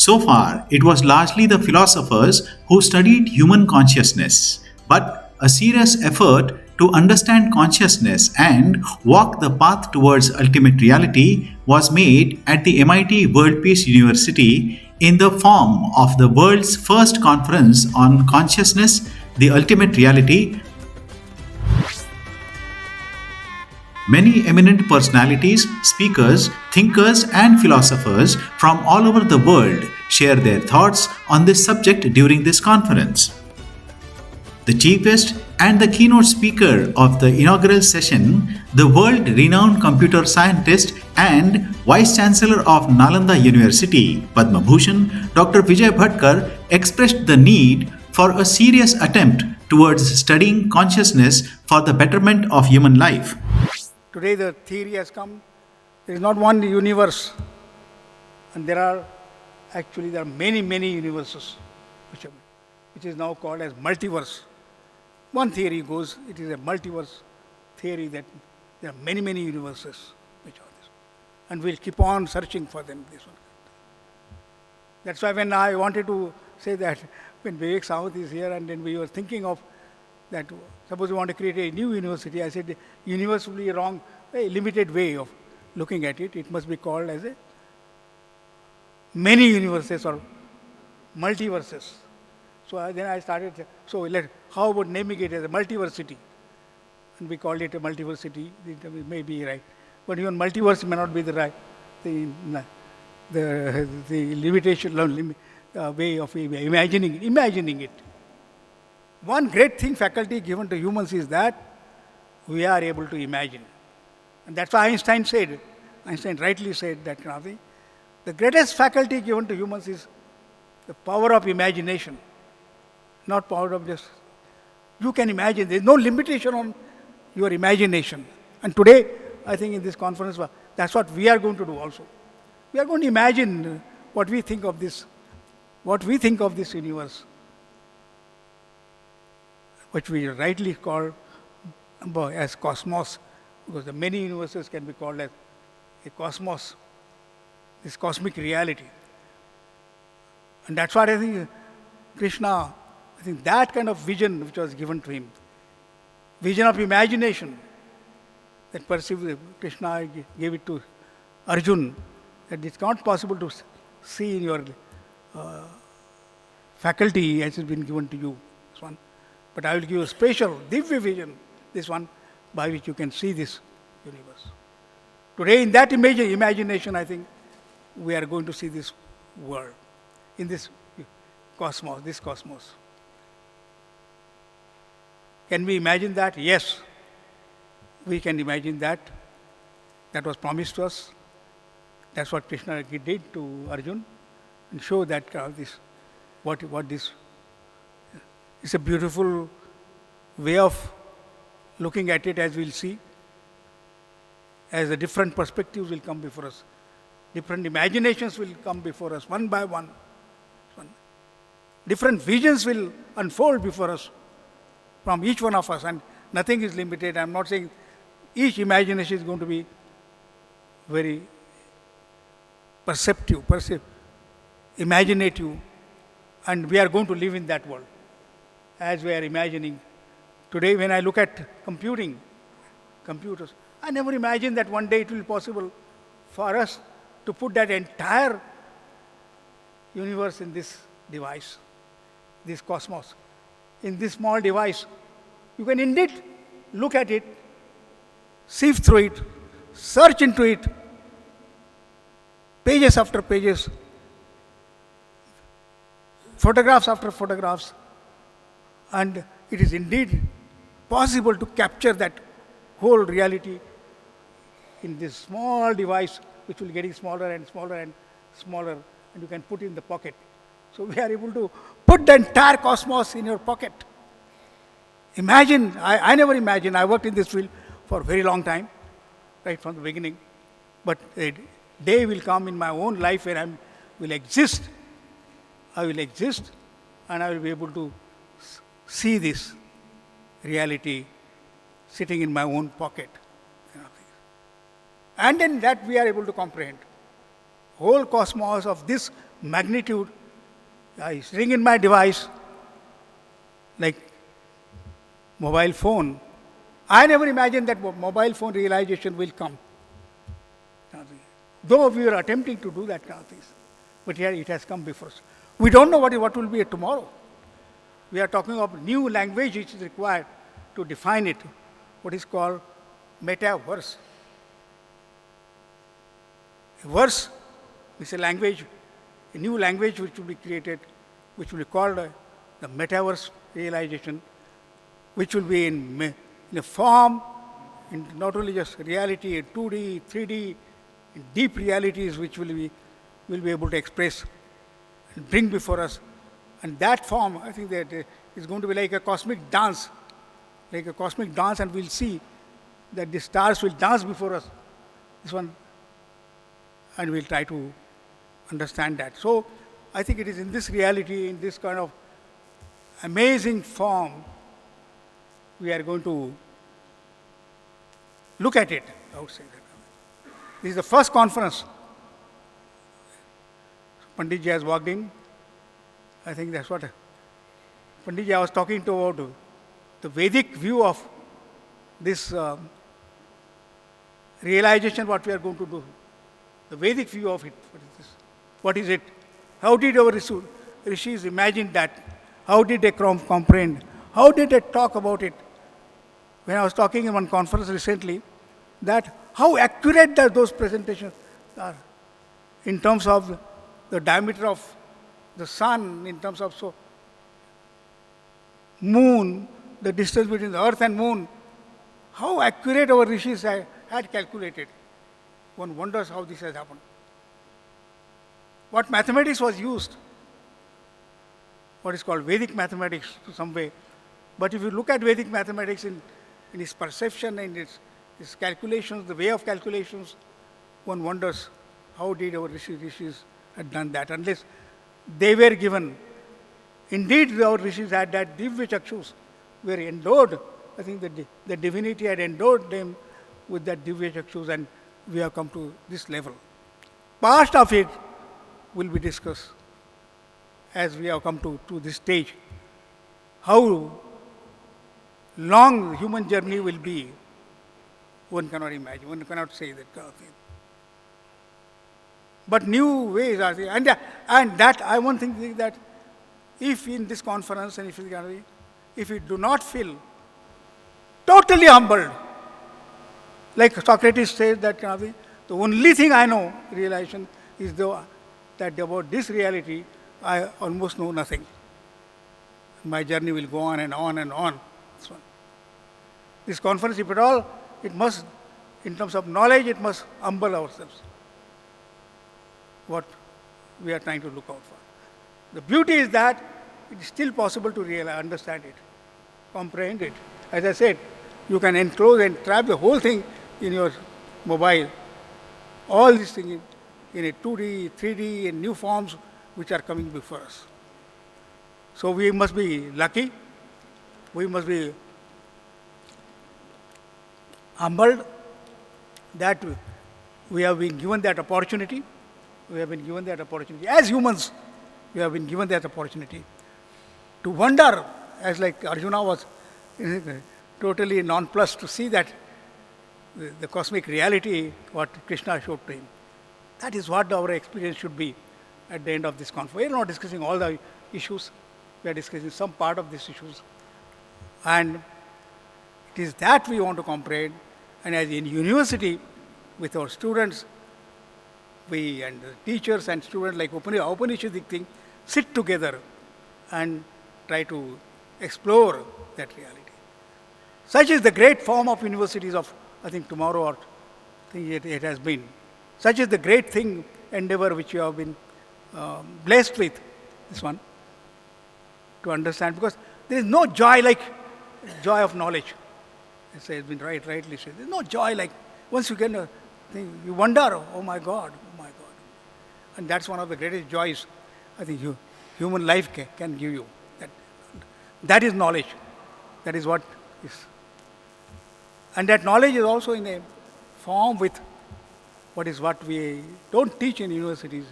So far, it was largely the philosophers who studied human consciousness, but a serious effort to understand consciousness and walk the path towards ultimate reality was made at the MIT World Peace University in the form of the world's first conference on consciousness, the ultimate reality. Many eminent personalities, speakers, thinkers, and philosophers from all over the world share their thoughts on this subject during this conference. The chiefest and the keynote speaker of the inaugural session, the world renowned computer scientist and Vice Chancellor of Nalanda University, Padma Bhushan, Dr. Vijay Bhatkar, expressed the need for a serious attempt towards studying consciousness for the betterment of human life. Today the theory has come, there is not one universe, and there are many, many universes, which is now called as multiverse. One theory goes, it is a multiverse theory that there are many, many universes which are this. And we'll keep on searching for them. This one. That's why when I wanted to say that, when Vivek Samant is here and then we were thinking of that, suppose we want to create a new university, I said universe will be a wrong, a limited way of looking at it. It must be called as a many universes or multiverses. So then I started, how about naming it as a multiversity? And we called it a multiversity, it may be right. But even multiverse may not be the right, the limitation, way of imagining it. One great thing faculty given to humans is that we are able to imagine. And that's why Einstein rightly said that the greatest faculty given to humans is the power of imagination. Not power of just, you can imagine, there is no limitation on your imagination. And today, I think in this conference, that's what we are going to do also. We are going to imagine what we think of this universe, which we rightly call as cosmos, because the many universes can be called as a cosmos, this cosmic reality. And that's what I think Krishna, that kind of vision which was given to him, vision of imagination, that perceived Krishna gave it to Arjun, that it's not possible to see in your faculty as it's been given to you, this one. But I will give you a special, divya vision, this one, by which you can see this universe. Today, in that imagination, I think, we are going to see this world, in this cosmos. Can we imagine that? Yes, we can imagine that. That was promised to us. That's what Krishna did to Arjun, and show that what this. It's a beautiful way of looking at it, as we'll see, as the different perspectives will come before us. Different imaginations will come before us, one by one. Different visions will unfold before us from each one of us, and nothing is limited. I'm not saying each imagination is going to be very perceptive, imaginative, and we are going to live in that world as we are imagining. Today, when I look at computers, I never imagined that one day it will be possible for us to put that entire universe in this device, this cosmos. In this small device, you can indeed look at it, sift through it, search into it, pages after pages, photographs after photographs, and it is indeed possible to capture that whole reality in this small device, which will getting smaller and smaller and smaller, and you can put in the pocket. So we are able to put the entire cosmos in your pocket. Imagine, I never imagined, I worked in this field for a very long time, right from the beginning, but a day will come in my own life where I will exist, and I will be able to see this reality sitting in my own pocket. And then that we are able to comprehend. Whole cosmos of this magnitude. I ring in my device like mobile phone. I never imagined that mobile phone realization will come. Though we were attempting to do that kind of things, but here it has come before us. We don't know what will be tomorrow. We are talking of new language which is required to define it, what is called metaverse. A verse is a language, a new language which will be created, which will be called the metaverse realization, which will be in a form, in not only just reality, in 2D, 3D, in deep realities which will be able to express and bring before us. And that form, I think that is going to be like a cosmic dance, and we'll see that the stars will dance before us. This one, and we'll try to understand that. So I think it is in this reality, in this kind of amazing form, we are going to look at it, I would say that. This is the first conference. Panditji has walked in. I think that's what Panditji I was talking to about the Vedic view of this realization, what we are going to do. The Vedic view of it. What is this? What is it? How did our rishis imagine that? How did they comprehend? How did they talk about it? When I was talking in one conference recently, that how accurate those presentations are in terms of the diameter of the sun, in terms of moon, the distance between the earth and moon, how accurate our rishis had calculated. One wonders how this has happened. What mathematics was used, what is called Vedic mathematics to some way. But if you look at Vedic mathematics in its perception, in its calculations, the way of calculations, one wonders how did our rishis had done that, unless they were given. Indeed, our rishis had that divya chakshus, were endowed. I think the divinity had endowed them with that divya chakshus, and we have come to this level. Part of it will be discussed as we have come to this stage. How long the human journey will be, one cannot imagine, one cannot say that kind of thing. But new ways are there. And that I one thing that if in this conference and if we do not feel totally humbled, like Socrates says that kind of thing, the only thing I know, realization, is that about this reality, I almost know nothing. My journey will go on and on and on. This conference, if at all, it must, in terms of knowledge, it must humble ourselves. What we are trying to look out for. The beauty is that it is still possible to realize, understand it, comprehend it. As I said, you can enclose and trap the whole thing in your mobile. All these things in a 2D, 3D, and new forms which are coming before us. So we must be lucky. We must be humbled that we have been given that opportunity. We have been given that opportunity. As humans, we have been given that opportunity to wonder, as like Arjuna was totally nonplussed to see that the cosmic reality, what Krishna showed to him. That is what our experience should be at the end of this conference. We are not discussing all the issues. We are discussing some part of these issues. And it is that we want to comprehend. And as in university, with our students, we and the teachers and students like Upanishadic thing, sit together and try to explore that reality. Such is the great form of universities of, I think, tomorrow, or I think it has been. Such is the great thing, endeavor which you have been blessed with, this one, to understand. Because there is no joy like joy of knowledge. It has been rightly said. There is no joy like, once you get a thing, you wonder, oh my God. And that's one of the greatest joys I think human life can give you. That is knowledge. That is what is. And that knowledge is also in a form with what we don't teach in universities.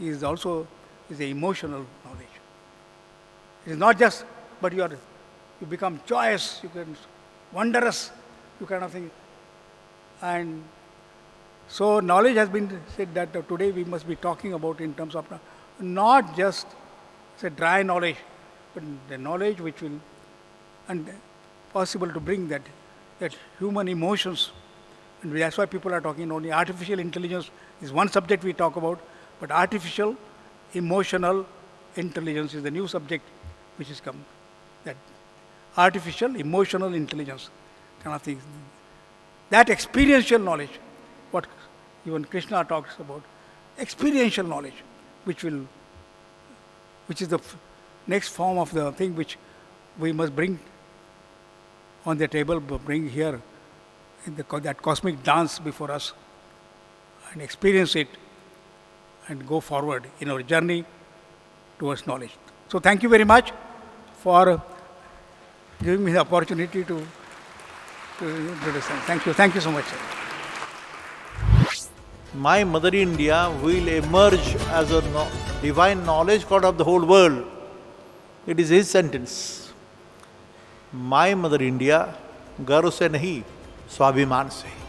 is also is the emotional knowledge. It is not just, but you become joyous, you can wondrous, you kind of think. And so knowledge has been said that today we must be talking about in terms of not just say dry knowledge, but the knowledge which will and possible to bring that human emotions. And that's why people are talking only artificial intelligence is one subject we talk about, but artificial emotional intelligence is the new subject which is come. That artificial emotional intelligence kind of thing. That experiential knowledge, what even Krishna talks about, experiential knowledge, which is the next form of the thing which we must bring on the table, bring here in that cosmic dance before us and experience it and go forward in our journey towards knowledge. So thank you very much for giving me the opportunity to introduce them. Thank you so much, sir. My Mother India will emerge as a divine knowledge god of the whole world. It is his sentence. My Mother India, गर्व से नहीं, स्वाभिमान से.